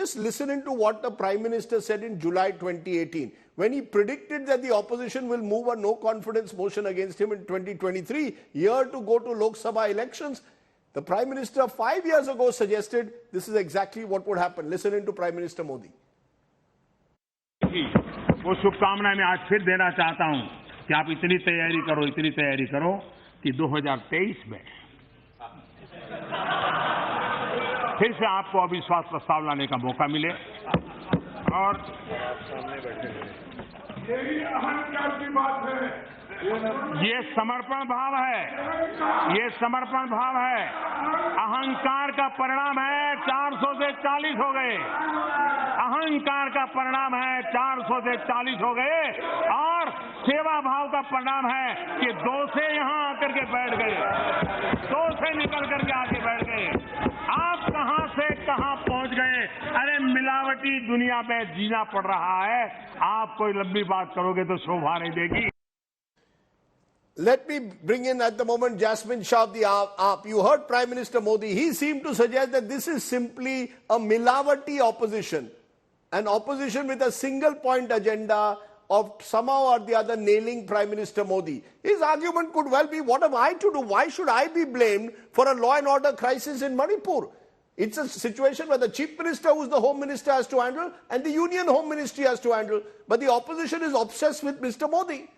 just listen into what the Prime Minister said in July 2018, when he predicted that the opposition will move a no-confidence motion against him in 2023, year to go to Lok Sabha elections. The Prime Minister 5 years ago suggested this is exactly what would happen. Listen into Prime Minister Modi. वो शुभकामनाएं मैं आज फिर देना चाहता हूं कि आप इतनी तैयारी करो कि 2023 में फिर से आपको अविश्वास प्रस्ताव लाने का मौका मिले और ये समर्पण भाव है, अहंकार का परिणाम है 400 से 40 हो गए, अहंकार का परिणाम है 400 से 40 हो गए और सेवा भाव का परिणाम है कि 2 से यहां आकर के बैठ गए, 2 से निकल करके आके बैठ गए। आप कहां से कहां पहुंच गए? अरे मिलावटी दुनिया में जीना पड़ रहा है, आप कोई लंबी बात करोगे तो शोभा नहीं देगी। Let me bring in at the moment Jasmine Shah of the AAP. You heard Prime Minister Modi. He seemed to suggest that this is simply a milavati opposition. An opposition with a single point agenda of somehow or the other nailing Prime Minister Modi. His argument could well be, what am I to do? Why should I be blamed for a law and order crisis in Manipur? It's a situation where the Chief Minister, who's the Home Minister, has to handle and the Union Home Ministry has to handle. But the opposition is obsessed with Mr. Modi.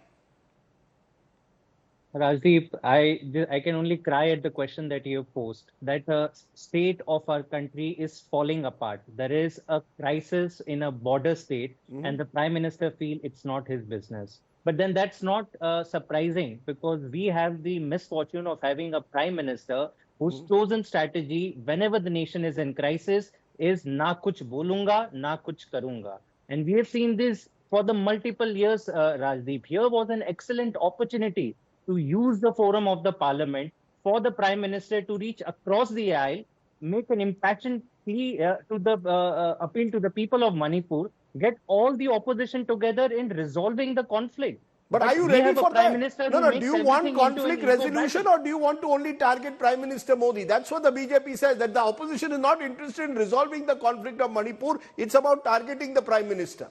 Rajdeep, I can only cry at the question that you have posed, that the state of our country is falling apart. There is a crisis in a border state and the Prime Minister feels it's not his business. But then that's not surprising because we have the misfortune of having a Prime Minister whose chosen strategy whenever the nation is in crisis is na kuch bolunga, na kuch karunga. And we have seen this for the multiple years, Rajdeep. Here was an excellent opportunity to use the forum of the parliament for the Prime Minister to reach across the aisle, make an impassioned plea to the appeal to the people of Manipur, get all the opposition together in resolving the conflict. But are you ready for that? No, do you want conflict resolution or do you want to only target Prime Minister Modi? That's what the BJP says, that the opposition is not interested in resolving the conflict of Manipur. It's about targeting the Prime Minister.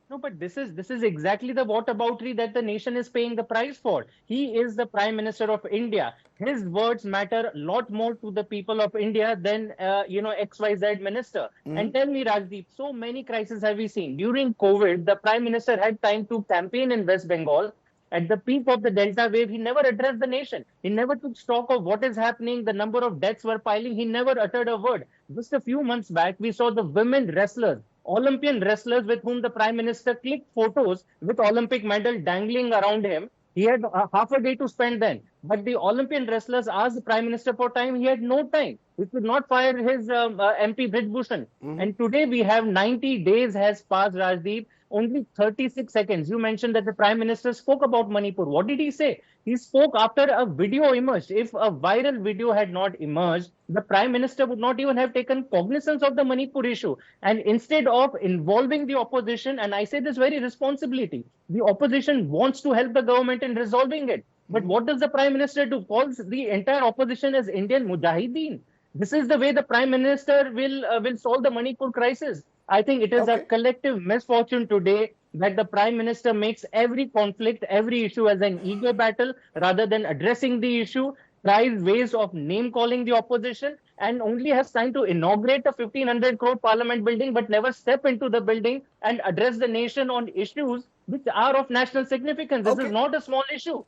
No, but this is exactly the whataboutery that the nation is paying the price for. He is the Prime Minister of India. His words matter a lot more to the people of India than, XYZ minister. And tell me, Rajdeep, so many crises have we seen. During COVID, the Prime Minister had time to campaign in West Bengal. At the peak of the Delta wave, he never addressed the nation. He never took stock of what is happening. The number of deaths were piling. He never uttered a word. Just a few months back, we saw the women wrestlers, Olympian wrestlers with whom the Prime Minister clicked photos with Olympic medal dangling around him. He had half a day to spend then. But the Olympian wrestlers asked the Prime Minister for time. He had no time. He could not fire his MP Brijbhushan. And today we have 90 days has passed, Rajdeep. Only 36 seconds. You mentioned that the Prime Minister spoke about Manipur. What did he say? He spoke after a video emerged. If a viral video had not emerged, the Prime Minister would not even have taken cognizance of the Manipur issue. And instead of involving the opposition, and I say this very responsibly, the opposition wants to help the government in resolving it. But what does the Prime Minister do? Calls the entire opposition as Indian Mujahideen. This is the way the Prime Minister will solve the Manipur crisis. I think it is a collective misfortune today that the Prime Minister makes every conflict, every issue as an ego battle rather than addressing the issue, tries ways of name-calling the opposition and only has time to inaugurate a 1,500 crore parliament building but never step into the building and address the nation on issues which are of national significance. This is not a small issue.